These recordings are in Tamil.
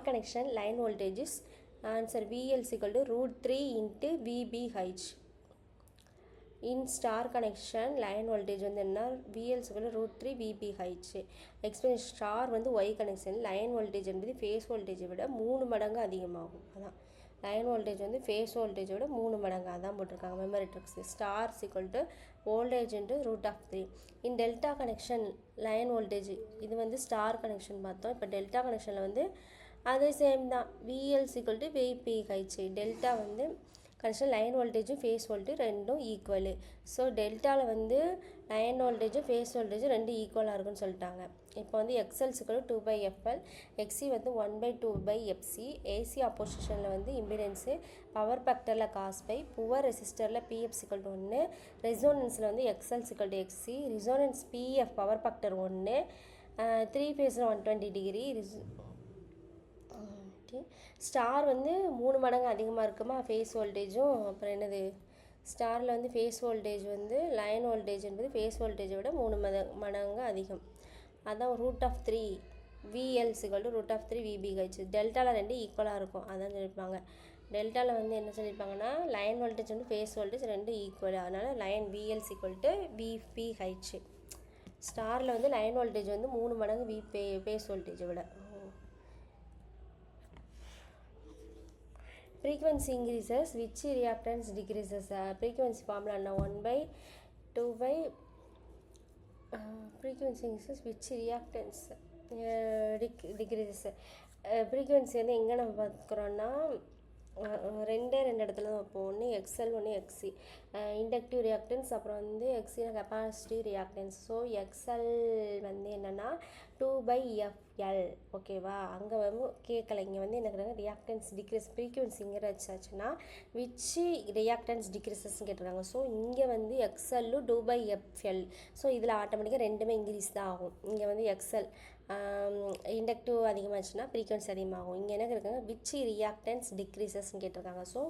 connection line voltage is answer VL is equal to root 3 into VBH. In star connection line voltage வந்து என்ன VL is equal to root 3 VBH. Explanation star வந்து Y connection line voltage என்பது phase voltage விட 3 மடங்கு அதிகமாகும். அதான் லைன் வோல்டேஜ் வந்து ஃபேஸ் வோல்டேஜோட 3 மடங்கு அதான் போட்டிருக்காங்க memory tricks. Star equal to voltage into √3. In delta connection line voltage இது வந்து ஸ்டார் கனெக்ஷன் பார்த்தோம். இப்போ டெல்டா கனெக்ஷனில் வந்து அதே சேம் தான் VL equal to VPH. Delta வந்து கனெக்ஷன் லைன் வோல்டேஜும் ஃபேஸ் வோல்டேஜ் ரெண்டும் ஈக்குவலு. ஸோ டெல்டாவில் வந்து லைன் வோல்டேஜும் ஃபேஸ் வோல்டேஜும் ரெண்டும் ஈக்குவலாக இருக்குன்னு சொல்லிட்டாங்க. இப்போ வந்து XL ஈக்குவல் 2/FL, XC வந்து 1/2/FC. ஏசி அப்போசிஷனில் வந்து இம்பிடன்ஸு, பவர் ஃபேக்டரில் காஸ்பை, புவர் ரெசிஸ்டரில் PF ஈக்குவல் டு 1, ரெசோனன்ஸில் வந்து XL equal to XC, resonance PF power factor 1, 3 ஃபேஸில் 120 டிகிரி. ஸ்டார் வந்து 3 மடங்கு அதிகமாக இருக்குமா ஃபேஸ் வோல்டேஜும். அப்புறம் என்னது ஸ்டாரில் வந்து ஃபேஸ் வோல்டேஜ் வந்து லைன் வோல்டேஜ் என்பது ஃபேஸ் வோல்டேஜை விட 3 மடங்கு அதிகம். அதான் √3 VL ஈக்குவல் டு √3 VBH. டெல்டாவில் ரெண்டு ஈக்குவலாக இருக்கும் அதான் சொல்லியிருப்பாங்க. டெல்டாவில் வந்து என்ன சொல்லியிருப்பாங்கன்னா லைன் வோல்டேஜ் வந்து ஃபேஸ் வோல்டேஜ் ரெண்டு ஈக்குவல், அதனால் line VL equal to VPH. ஸ்டாரில் வந்து லைன் வோல்டேஜ் வந்து 3 மடங்கு ஃபேஸ் வோல்டேஜை விட. Frequency increases, which reactance decreases? Frequency formula என்ன 1/2 frequency increases, which reactance decreases? frequency வந்து எங்கே நம்ம பார்க்குறோன்னா ரெண்டு இடத்துல தான் வைப்போம். ஒன்று XL, ஒன்று XC. இண்டக்டிவ் ரியாக்டன்ஸ், அப்புறம் வந்து XCனா கெப்பாசிட்டிவ் ரியாக்டன்ஸ். ஸோ XL வந்து என்னென்னா 2/FL. ஓகேவா, அங்கே வந்து கேட்கல. இங்கே வந்து என்ன கேட்குறாங்க ரியாக்டன்ஸ் டிக்ரீஸ் ஃப்ரீக்வன்சிங்கிற வச்சாச்சுன்னா விச் ரியாக்டன்ஸ் டிக்ரீசஸ்ன்னு கேட்டிருக்காங்க. ஸோ இங்கே வந்து XL 2/FL. ஸோ இதில் ஆட்டோமேட்டிக்காக ரெண்டுமே இன்க்ரீஸ் தான் ஆகும். இங்கே வந்து XL இண்டக்டிவ் அதிகமாச்சுன்னா ஃப்ரீக்வன்சி அதிகமாகும். இங்கே என்ன கேட்குறாங்க விச் ரியாக்டன்ஸ் டிக்ரீசஸ்ன்னு கேட்டிருக்காங்க. ஸோ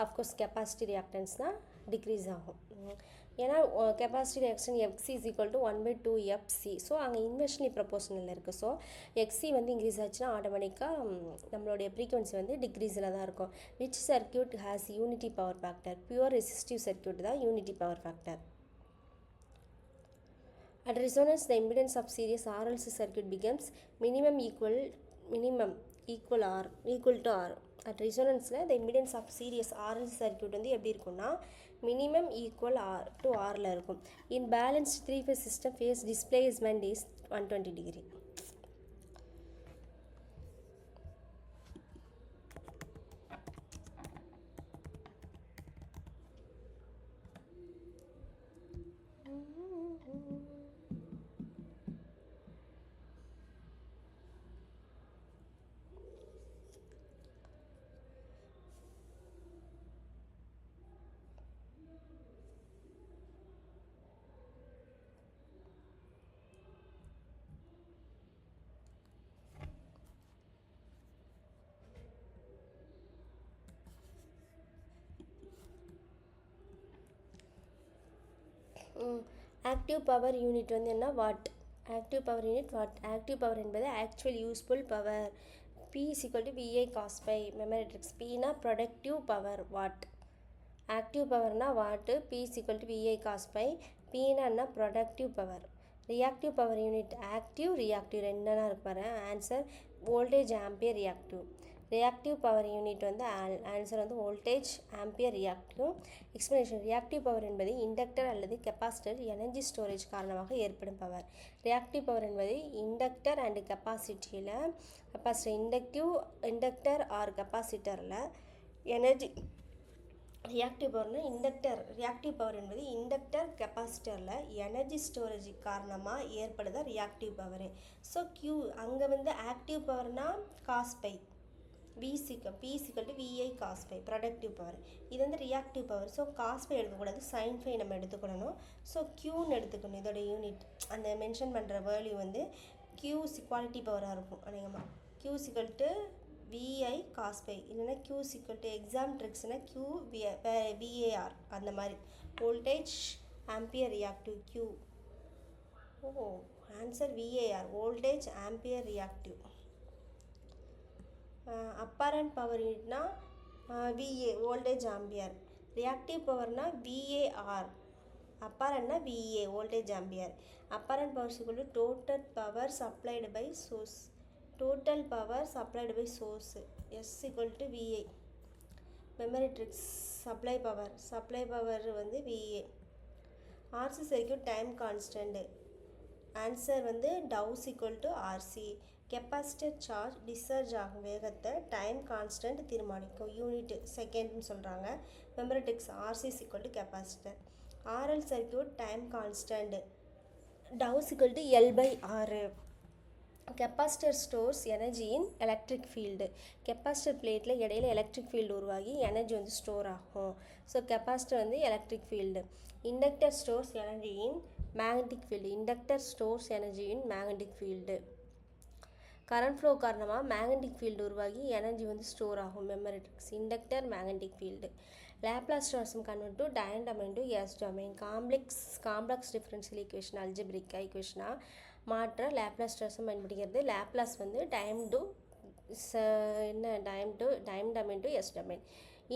அஃப்கோர்ஸ் கெப்பாசிட்டி ரியாக்டன்ஸ் தான் டிக்ரீஸ் ஆகும். ஏன்னா capacity reaction XC equal to 1/2FC. So அங்கே இன்வெர்ஸ்லி ப்ரொபோஷனல் இருக்குது. ஸோ XC வந்து இன்க்ரீஸ் ஆச்சுன்னா ஆட்டோமேட்டிக்காக நம்மளுடைய ஃப்ரீக்வன்சி வந்து டிக்ரீஸில் தான் இருக்கும். Which circuit has unity power factor? Pure resistive circuit தான் unity power factor. At resonance, the impedance of series RLC circuit becomes minimum equal to R. At resonance, the impedance of series RLC circuit வந்து எப்படி இருக்கும்னா minimum equal to Rல இருக்கும். In balanced 3-phase system, phase displacement is 120 degree. Active power unit வந்து என்ன watt. Active power unit watt. Active power என்பது actual useful power. P equal to VI cos pi. Memory tricks. Pனா ப்ரொடக்டிவ் பவர் வாட். ஆக்டிவ் பவர்னா watt. P equal to VI cos pi. Pனா என்ன productive power. Reactive power unit active reactive ரெண்டுனா இருக்கு பாரு. Answer voltage ampere reactive. Reactive power unit வந்து ஆன்சர் வந்து voltage ampere reactive. Explanation. Reactive power என்பது இண்டக்டர் அல்லது கெப்பாசிட்டர் எனர்ஜி ஸ்டோரேஜ் காரணமாக ஏற்படும் பவர். ரியாக்டிவ் பவர் என்பது இண்டக்டர் அண்ட் கெப்பாசிட்டியில் இண்டக்டர் ஆர் கெப்பாசிட்டரில் எனர்ஜி. ரியாக்டிவ் பவர்னா ரியாக்டிவ் பவர் என்பது இண்டக்டர் கெப்பாசிட்டரில் எனர்ஜி ஸ்டோரேஜ் காரணமாக ஏற்படுத ரியாக்டிவ் பவர். ஸோ Q அங்கே வந்து ஆக்டிவ் பவர்னா cos phi. P equal to VI cos phi productive power. இது வந்து reactive power. So cos phi எடுக்கக்கூடாது, சைன் ஃபை நம்ம எடுத்துக்கணும். ஸோ Qன்னு எடுத்துக்கணும். இதோட யூனிட் அந்த மென்ஷன் பண்ணுற வேல்யூ வந்து Q குவாலிட்டி பவராக இருக்கும் அநேகமாக. Q equal to VI cos phi இல்லைன்னா Q ஈக்குவல் டு எக்ஸாம் ட்ரிக்ஸ்னால் VAR அந்த மாதிரி. Voltage ampere reactive Q. Answer VAR voltage ampere reactive. Apparent power யூனிட்னா VA வோல்டேஜ் ஆம்பியர், ரியாக்டிவ் பவர்னா VAR, அப்பரண்ட்னா VA voltage ampere. Apparent power equal to total power supplied by source, total power supplied by source, S equal to VA. Memory tricks supply power வந்து VA. RC circuit time constant, answer வந்து tau is equal to RC. Capacitor charge discharge ஆகும் வேகத்தை டைம் கான்ஸ்டன்ட் தீர்மானிக்கும், யூனிட் செகண்ட்னு சொல்கிறாங்க. Memory tricks RC equal to capacitor. RL circuit time constant, tau is equal to L/R. Capacitor stores energy in electric field. Capacitor பிளேட்டில் இடையில எலக்ட்ரிக் ஃபீல்டு உருவாகி எனர்ஜி வந்து ஸ்டோர் ஆகும். ஸோ கெப்பாசிட்டர் வந்து electric field. Inductor stores energy in magnetic field. Inductor stores energy in magnetic field. Current flow காரணமாக மேக்னெட்டிக் ஃபீல்டு உருவாகி எனர்ஜி வந்து ஸ்டோர் ஆகும். Memory tricks inductor magnetic field. Laplace transform convert to time domain to S domain. Complex differential equation algebraic ஈக்குவேஷனாக மாற்ற லேப்லாஸ் ட்ரான்ஸ்ஃபார்ம் பயன்படுகிறது. லேப்லாஸ் வந்து time domain to S domain.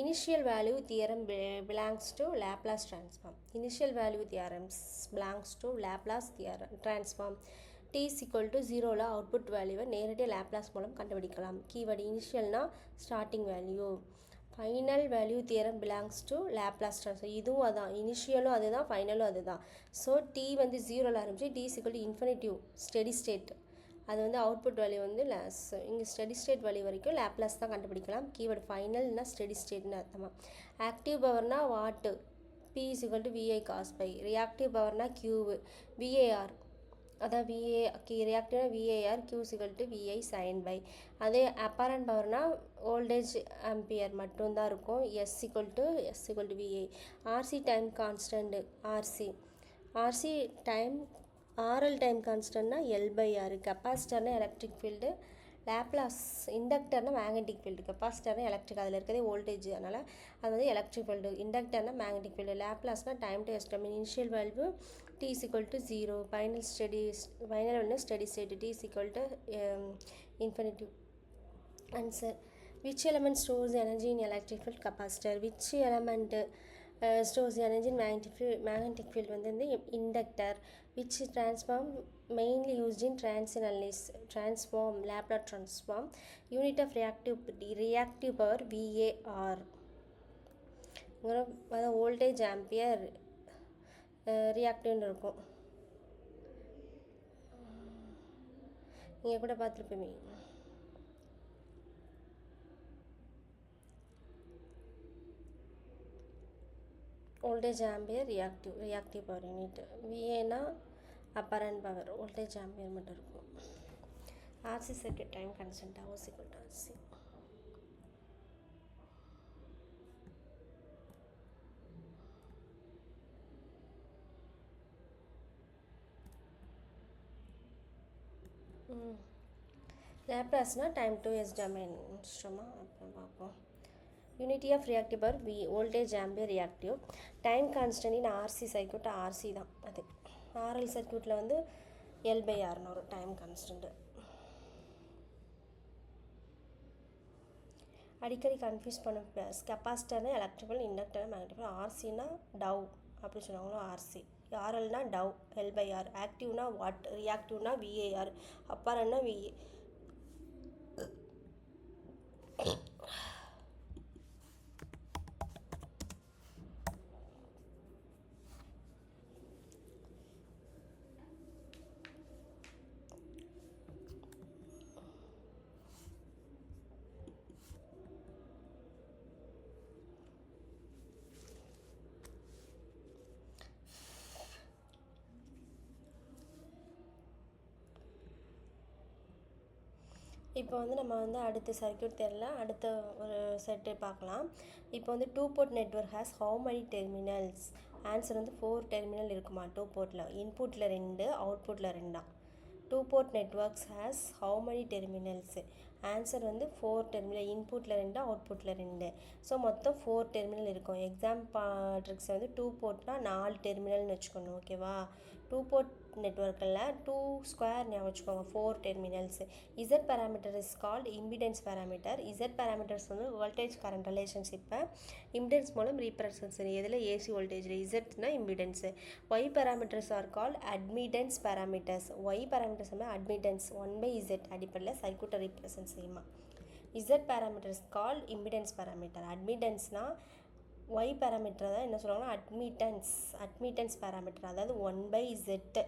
Initial value theorem belongs to Laplace transform. Initial value theorems belongs to Laplace transform. T is equal to 0ல் அவுட்புட் வேல்யூவை நேரடியாக லேப்லாஸ் மூலம் கண்டுபிடிக்கலாம். கீவேர்டு இனிஷியல்னா starting value. Final value theorem belongs to Laplace transform. இதுவும் அதான், இனிஷியலும் அதுதான், ஃபைனலும் அதுதான். ஸோ T வந்து 0ல் ஆரம்பிச்சு T is equal to infinitive steady state. அது வந்து அவுட்புட் வேல்யூ வந்து இங்கே ஸ்டெடி ஸ்டேட் வேல்யூ வரைக்கும் லேப்லாஸ் தான் கண்டுபிடிக்கலாம். கீவேர்டு ஃபைனல்னா ஸ்டெடி ஸ்டேட்னு அர்த்தமாக. ஆக்டிவ் பவர்னா watt, P is equal to VI cos pi. Reactive பவர்னா Q, VAR. அதான் ரியாக்டிவ்னா VAR, Q is equal to VI sin by. அதே அப்பரண்ட் பவர்னா வோல்டேஜ் ஆம்பியர் மட்டும்தான் இருக்கும். S equal to VA. RC time constant RC time. RL time கான்ஸ்டன்ட்னா L/R. கெப்பாசிட்டர்னா எலக்ட்ரிக் ஃபீல்டு, லேப்லாஸ் இண்டக்டர்னா மேக்னெட்டிக் ஃபீல்டு. கெப்பாசிட்டர்னா எலக்ட்ரிக், அதில் இருக்கிறதே வோல்டேஜ், அதனால் அது வந்து எலக்ட்ரிக் ஃபீல்டு. இண்டக்டர்னா மேக்னெட்டிக் ஃபீல்டு. லேப்லாஸ்னா time to S domain. Initial value T is equal to 0. Final வந்து steady state T is equal to infinity. Answer. which element stores energy in electric field? capacitor. which element stores energy in magnetic field வந்து inductor. which transform mainly used in transform Laplace transform. unit of reactive power VAR. அதாவது வோல்டேஜ் ஆம்பியர் ரியாக்டிவ்னு இருக்கும். நீங்கள் கூட பார்த்துருப்பீங்க. Voltage ampere reactive power unit. VAனா அப்பரண்ட் பவர், வோல்டேஜ் ஆம்பியர் மட்டும் இருக்கும். RC circuit time constant tau is equal to RC. லேப்லாஸ்னா டைம் டு எஸ் டொமைன் இன்ஸ்ட்ருமா அப்புறம் பார்ப்போம். Unity of reactive power V, voltage ampere reactive. Time constant in RC circuit RC தான் அது. RL சர்க்யூட்டில் வந்து L/Rன்னு ஒரு டைம் கான்ஸ்டன்ட். அடிக்கடி கன்ஃபியூஸ் பண்ண கெப்பாசிட்டர்னா எலக்ட்ரிக்கல், இண்டக்டர் மேக்னெட்டிக். RCனா டவ் அப்படி சொன்னாங்களோ RC. RLனா டவ் L/R. ஆக்டிவ்னா வாட், ரியாக்டிவ்னா VAR, அப்பரன்னா VA. இப்போ வந்து நம்ம வந்து அடுத்த சர்க்யூட் தெரியல, அடுத்த ஒரு செட்டு பார்க்கலாம். இப்போ வந்து 2 port network has how many terminals? Answer வந்து 4 டெர்மினல் இருக்குமா 2 போர்ட்டில். இன்புட்டில் 2, அவுட்புட்டில் 2. 2 port networks has how many terminals? Answer வந்து 4 டெர்மினல். இன்புட்டில் 2, அவுட்புட்டில் 2. ஸோ மொத்தம் 4 டெர்மினல் இருக்கும். எக்ஸாம் ட்ரிக்ஸ் வந்து 2 போர்ட்னா 4 டெர்மினல்னு வச்சுக்கணும். ஓகேவா? 2 port நெட்வொர்க்கில் 2 ஸ்கொயர் ஞாபகம் வச்சுக்கோங்க, 4 terminals. Z parameter is called impedance parameter. Z parameters வந்து வோல்டேஜ் கரண்ட் ரிலேஷன்ஷிப்பை இம்பிடன்ஸ் மூலம் ரீப்ரசன்ஸ். இதில் ஏசி வோல்டேஜில் இசட்னா impedance. Y parameters are called admittance parameters. Y parameters வந்து அட்மிட்டன்ஸ் 1/z அடிப்படையில் சர்க்யூட்டை ரீப்ரசன்ட் செய்யுமா. Z parameters called impedance parameter. அட்மிட்டன்ஸ்னால் ஒய் பேராமீட்டர் தான் என்ன சொல்லுவாங்கன்னா அட்மிட்டன்ஸ் பேராமீட்டர், அதாவது 1/z.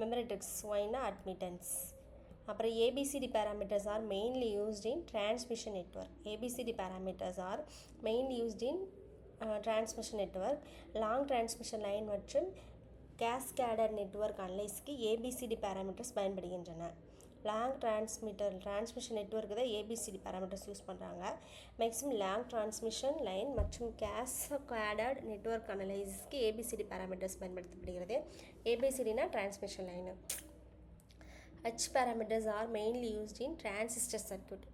மெமரி ட்ரிக்ஸ், ஒய்னா அட்மிட்டன்ஸ். அப்புறம் ABCD parameters are mainly used in transmission network. ABCD parameters are mainly used in transmission network. Long transmission line மற்றும் கேஸ்கேடட் நெட்வொர்க் அனலைஸ்க்கு ஏபிசிடி பேராமீட்டர்ஸ் பயன்படுகின்றன. லாங் டிரான்ஸ்மிஷன் நெட்வொர்க்கு தான் ஏபிசிடி பேராமீட்டர்ஸ் யூஸ் பண்ணுறாங்க. மேக்ஸிமம் லாங் டிரான்ஸ்மிஷன் லைன் மற்றும் கேஸ்கேடட் நெட்வொர்க் அனலைசிஸ்க்கு ஏபிசிடி பேராமீட்டர்ஸ் பயன்படுத்தப்படுகிறது. ஏபிசிடினா transmission line. H parameters are mainly used in transistor circuit.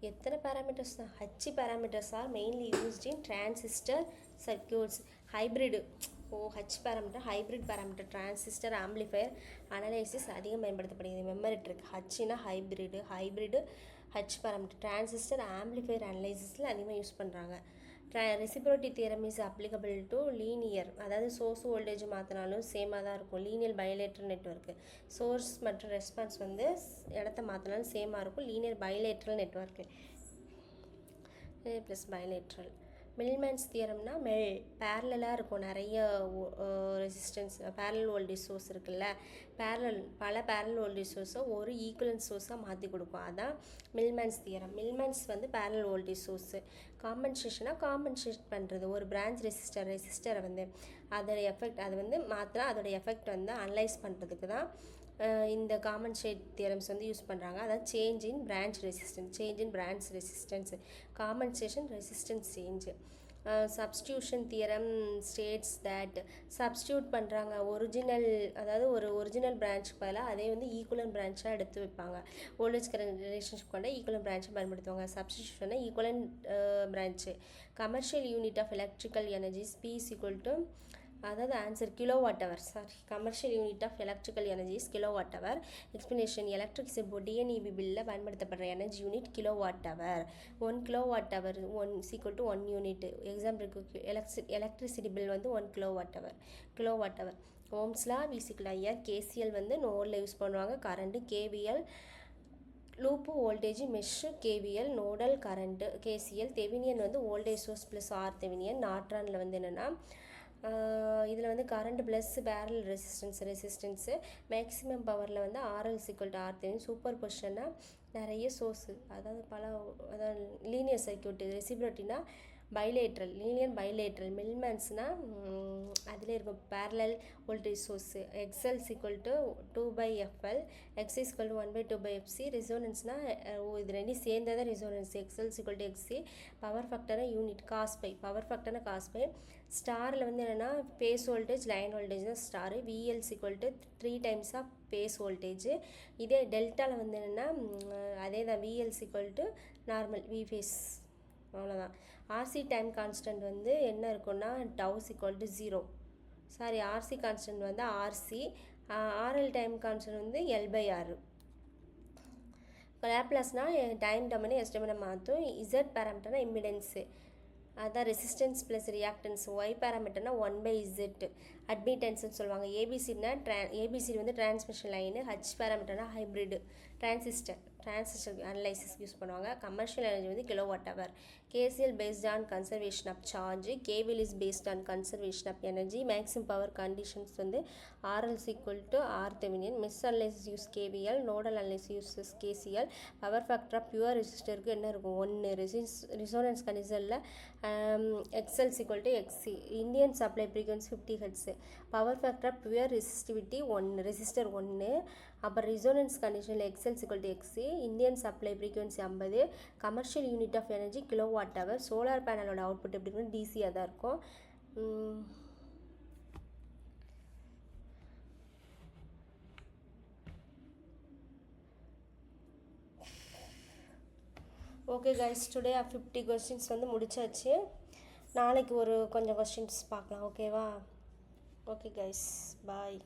எத்தனை பேராமீட்டர்ஸ் தான்? H parameters are mainly used in transistor circuits. Hybrid H parameter hybrid parameter transistor amplifier analysis அதிகம் பயன்படுத்தப்படுகிறது. Memory trick. ஹச்னா hybrid H parameter transistor amplifier அனலைசிஸில் அதிகமாக யூஸ் பண்ணுறாங்க. Reciprocity theorem is applicable to linear, அதாவது சோர்ஸ் வோல்டேஜ் மாற்றினாலும் சேமாக தான் இருக்கும். லீனியர் பைலேட்ரல் நெட்வொர்க்கு சோர்ஸ் மற்றும் ரெஸ்பான்ஸ் வந்து இடத்த மாற்றினாலும் சேமாக இருக்கும். லீனியர் பைலேட்ரல் நெட்வொர்க்கு ப்ளஸ் பைலேட்ரல். மில்மேன்ஸ் தியரம்னா பேரலாக இருக்கும். நிறைய ரெசிஸ்டன்ஸ் பேரலல் வோல்டேஜ் சோர்ஸ் இருக்குல்ல, பல பேரலல் வோல்டேஜ் சோர்ஸை ஒரு ஈக்குவலன்ட் சோர்ஸாக மாற்றி கொடுக்கும். அதான் மில்மேன்ஸ் தியரம். மில்மேன்ஸ் வந்து பேரலல் வோல்டேஜ் சோர்ஸு. காம்பன்சேட் பண்ணுறது. ஒரு பிரான்ச் ரெசிஸ்டரை வந்து அதோட எஃபெக்ட் அது வந்து மாற்றினா அதோட எஃபெக்ட் வந்து அனலைஸ் பண்ணுறதுக்கு தான் இந்த காம்பன்சேட் தியரம்ஸ் வந்து யூஸ் பண்ணுறாங்க. அதாவது change in branch resistance compensation resistance change. Substitution theorem states that substitute பண்ணுறாங்க அதாவது ஒரு ஒரிஜினல் பிரான்ச்சுக்கு பதிலாக அதே வந்து ஈக்குவலன் பிரான்ச்சாக எடுத்து வைப்பாங்க. வோல்டேஜ் கரண்ட் ரிலேஷன்ஷிப் கொண்ட ஈக்குவலன் பிரான்ச்சை பயன்படுத்துவாங்க. சப்ஸ்டியூஷனை equivalent branch. Commercial unit of electrical energies P is equal to, அதாவது answer kilowatt hour. Commercial unit of electrical energies kilowatt hour. Explanation electricity board TNEB பில்லில் பயன்படுத்தப்படுற energy unit kilowatt hour. 1 kilowatt hour 1 unit. எக்ஸாம்பிளுக்கு எலக்ட்ரிசிட்டி பில் வந்து 1 கிலோவாட் ஹவர். ஓம்ஸ்லா விசிக்கல் ஐஆர். கேசிஎல் வந்து நோடில் யூஸ் பண்ணுவாங்க. Current KVL. Loop voltage mesh KVL. Nodal current KCL. Thevenin வந்து voltage source plus R Thevenin. நாட்ரானில் வந்து என்னென்னா இதில் வந்து current plus parallel resistance. Maximum பவரில் வந்து RL = R தெரியும். சூப்பர் பொசிஷன்னா நிறைய சோர்ஸு, அதாவது லீனியர் சர்க்யூட்டு. ரெசிப்ரோசிட்டினா லீனியர் பைலேட்ரல். மில்மேன்ஸ்னால் அதில் இருக்கும் parallel voltage source. XL = 2/FL, XC = 1/2/FC. ரெசோனன்ஸ்னால் இது ரெண்டும் சேர்ந்தது தான் ரெசோனன்ஸ். XL = XC. பவர் ஃபேக்டராக யூனிட் காஸ்பை. பவர் ஃபேக்டர்னா காஸ்பை. ஸ்டாரில் வந்து என்னென்னா பேஸ் வோல்டேஜ் லைன் வோல்டேஜ் தான் star. VL = 3 times of phase voltage. இதே டெல்டாவில் வந்து என்னென்னா அதே தான். VL = normal V phase. அவ்வளோதான். RC டைம் கான்ஸ்டன்ட் வந்து என்ன இருக்குன்னா τ = 0. RC கான்ஸ்டன்ட் வந்து RC. RL டைம் கான்ஸ்டன்ட் வந்து L/R. லேப்லாஸ்னால் டைம் டொமைனை S டொமைனை மாற்றும். Z பேராமீட்டர்னா இம்பிடன்ஸு, அதான் ரெசிஸ்டன்ஸ் ப்ளஸ் ரியாக்டன்ஸ். ஒய் பேராமீட்டர்னா 1/z அட்மிட்டன்ஸ்னு சொல்லுவாங்க. ஏபிசிடி வந்து டிரான்ஸ்மிஷன் லைனு. ஹச் பேராமீட்டர்னா ஹைப்ரிடு டிரான்சிஸ்டர் அனலைசிஸ் யூஸ் பண்ணுவாங்க. கமர்ஷியல் எனர்ஜி வந்து kilowatt hour. KCL based on conservation of charge. KVL is based on conservation of energy. Maximum power conditions வந்து RL = R Thevenin. Mesh analysis use KVL. Nodal analysis uses KCL. Power factor of pure ரெசிஸ்டருக்கு என்ன இருக்கும் 1. ரெசோனன்ஸ் கண்டிஷனில் XL = XC. Indian supply frequency 50 Hz. Power factor of pure resistivity 1, resistor 1. அப்புறம் ரெசோனன்ஸ் கண்டிஷனில் XL = XC. Indian supply frequency 50. Commercial unit of energy kilowatt hour. Solar பேனலோட அவுட்புட் எப்படி இருக்குன்னு டிசியாக தான் இருக்கும். ஓகே கைஸ், டுடே 50 கொஸ்டின்ஸ் வந்து முடிச்சாச்சு. நாளைக்கு கொஞ்சம் கொஸ்டின்ஸ் பார்க்கலாம். ஓகேவா? ஓகே கைஸ், பாய்.